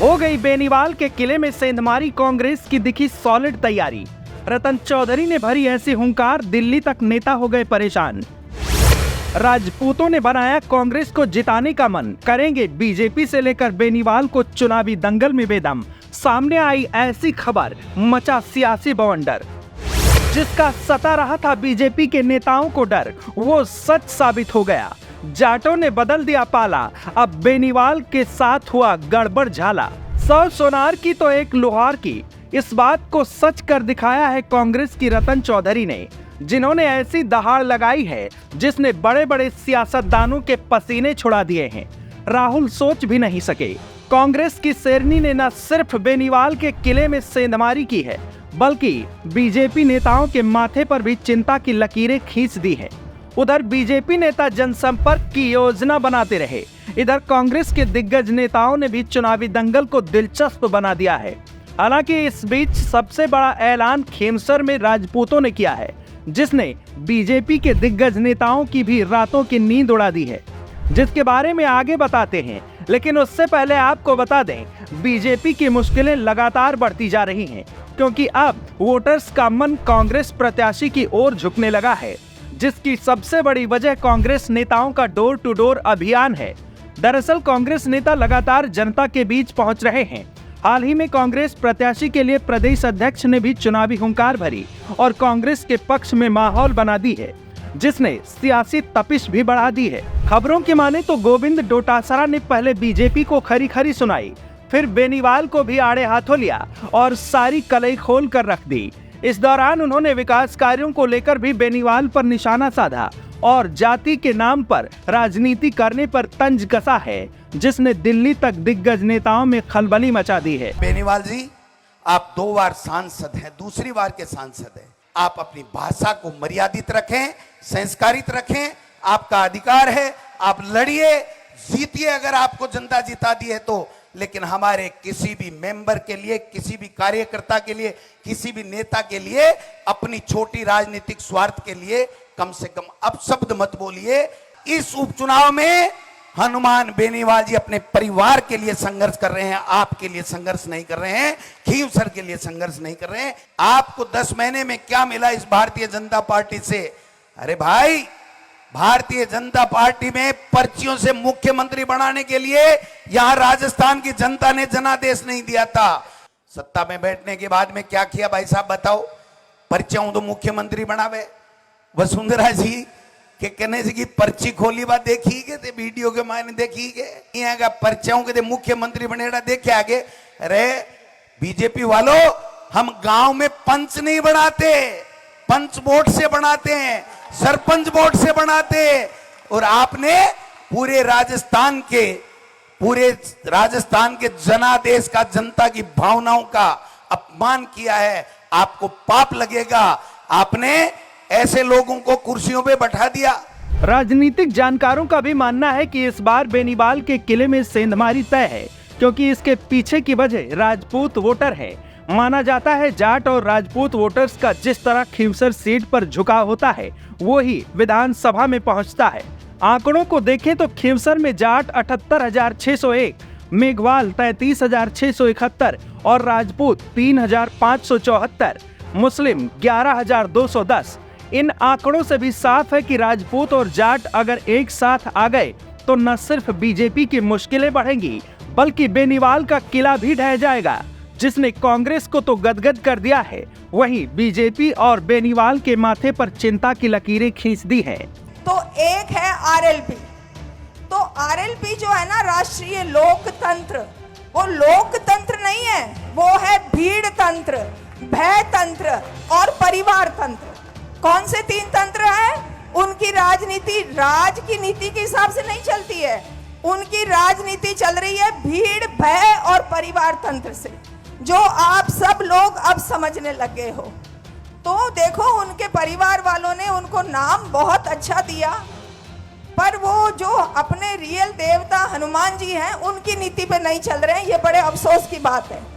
हो गई बेनीवाल के किले में सेंधमारी कांग्रेस की दिखी सॉलिड तैयारी। रतन चौधरी ने भरी ऐसी हुंकार, दिल्ली तक नेता हो गए परेशान। राजपूतों ने बनाया कांग्रेस को जिताने का मन, करेंगे बीजेपी से लेकर बेनीवाल को चुनावी दंगल में बेदम। सामने आई ऐसी खबर, मचा सियासी बवंडर। जिसका सता रहा था बीजेपी के नेताओं को डर, वो सच साबित हो गया। जाटों ने बदल दिया पाला, अब बेनीवाल के साथ हुआ गड़बड़ झाला। 100 सोनार की तो एक लोहार की, इस बात को सच कर दिखाया है कांग्रेस की रतन चौधरी ने, जिन्होंने ऐसी दहाड़ लगाई है जिसने बड़े बड़े सियासतदानों के पसीने छुड़ा दिए हैं। राहुल सोच भी नहीं सके। कांग्रेस की शेरनी ने न सिर्फ बेनीवाल के किले में सेंधमारी की है, बल्कि बीजेपी नेताओं के माथे पर भी चिंता की लकीरें खींच दी है। उधर बीजेपी नेता जनसंपर्क की योजना बनाते रहे, इधर कांग्रेस के दिग्गज नेताओं ने भी चुनावी दंगल को दिलचस्प बना दिया है। हालांकि इस बीच सबसे बड़ा ऐलान खींवसर में राजपूतों ने किया है, जिसने बीजेपी के दिग्गज नेताओं की भी रातों की नींद उड़ा दी है, जिसके बारे में आगे बताते हैं। लेकिन उससे पहले आपको बता दें, बीजेपी की मुश्किलें लगातार बढ़ती जा रही हैं, क्योंकि अब वोटर्स का मन कांग्रेस प्रत्याशी की ओर झुकने लगा है, जिसकी सबसे बड़ी वजह कांग्रेस नेताओं का डोर टू डोर अभियान है। दरअसल कांग्रेस नेता लगातार जनता के बीच पहुंच रहे हैं। हाल ही में कांग्रेस प्रत्याशी के लिए प्रदेश अध्यक्ष ने भी चुनावी हुंकार भरी और कांग्रेस के पक्ष में माहौल बना दी है, जिसने सियासी तपिश भी बढ़ा दी है। खबरों की माने तो गोविंद डोटासरा ने पहले बीजेपी को खरी खरी सुनाई, फिर बेनीवाल को भी आड़े हाथों लिया और सारी कलई खोल कर रख दी। इस दौरान उन्होंने विकास कार्यों को लेकर भी बेनीवाल पर निशाना साधा और जाति के नाम पर राजनीति करने पर तंज कसा है, जिसने दिल्ली तक दिग्गज नेताओं में खलबली मचा दी है। बेनीवाल जी, आप 2 बार सांसद हैं, दूसरी बार के सांसद हैं। आप अपनी भाषा को मर्यादित रखें, संस्कारित रखें, आपका अधिकार है। आप लड़िए, जीतिए अगर आपको जनता जिता दी है तो। लेकिन हमारे किसी भी मेंबर के लिए, किसी भी कार्यकर्ता के लिए, किसी भी नेता के लिए अपनी छोटी राजनीतिक स्वार्थ के लिए कम से कम अपशब्द मत बोलिए। इस उपचुनाव में हनुमान बेनीवाल जी अपने परिवार के लिए संघर्ष कर रहे हैं, आपके लिए संघर्ष नहीं कर रहे हैं, खींवसर के लिए संघर्ष नहीं कर रहे हैं। आपको 10 महीने में क्या मिला इस भारतीय जनता पार्टी से? अरे भाई, भारतीय जनता पार्टी में पर्चियों से मुख्यमंत्री बनाने के लिए यहां राजस्थान की जनता ने जनादेश नहीं दिया था। सत्ता में बैठने के बाद में क्या किया भाई साहब बताओ? पर्चियों तो मुख्यमंत्री बनावे। वसुंधरा जी के कहने से की पर्ची खोली बात देखी के वीडियो के मायने देखी के यहाँ का पर्चियों के मुख्यमंत्री बनेगा देखे आगे। अरे बीजेपी वालों, हम गांव में पंच नहीं बनाते, पंच वोट से बनाते हैं, सरपंच वोट से बनाते हैं। और आपने पूरे राजस्थान के जनादेश का, जनता की भावनाओं का अपमान किया है। आपको पाप लगेगा, आपने ऐसे लोगों को कुर्सियों पे बैठा दिया। राजनीतिक जानकारों का भी मानना है कि इस बार बेनीवाल के किले में सेंधमारी तय है, क्योंकि इसके पीछे की वजह राजपूत वोटर है। माना जाता है जाट और राजपूत वोटर्स का जिस तरह खींवसर सीट पर झुकाव होता है, वो ही विधानसभा में पहुंचता है। आंकड़ों को देखें तो खींवसर में जाट 78,601, मेघवाल 33,671 और राजपूत 3,574, मुस्लिम 11,210। इन आंकड़ों से भी साफ है कि राजपूत और जाट अगर एक साथ आ गए तो न सिर्फ बीजेपी की मुश्किलें बढ़ेंगी, बल्कि बेनीवाल का किला भी ढह जाएगा, जिसने कांग्रेस को तो गदगद कर दिया है। वहीं बीजेपी और बेनीवाल के माथे पर चिंता की लकीरें खींच दी हैं। तो एक है आरएलपी। तो आरएलपी जो है ना, राष्ट्रीय लोकतंत्र, वो लोकतंत्र नहीं है, वो है भीड़ तंत्र, भय तंत्र और परिवार तंत्र। कौन से 3 तंत्र हैं? उनकी राजनीति राज की नीति के हिसाब से नहीं चलती है, उनकी राजनीति चल रही है भीड़, भय और परिवार तंत्र से, जो आप सब लोग अब समझने लगे हो। तो देखो, उनके परिवार वालों ने उनको नाम बहुत अच्छा दिया, पर वो जो अपने रियल देवता हनुमान जी हैं, उनकी नीति पे नहीं चल रहे हैं। ये बड़े अफसोस की बात है।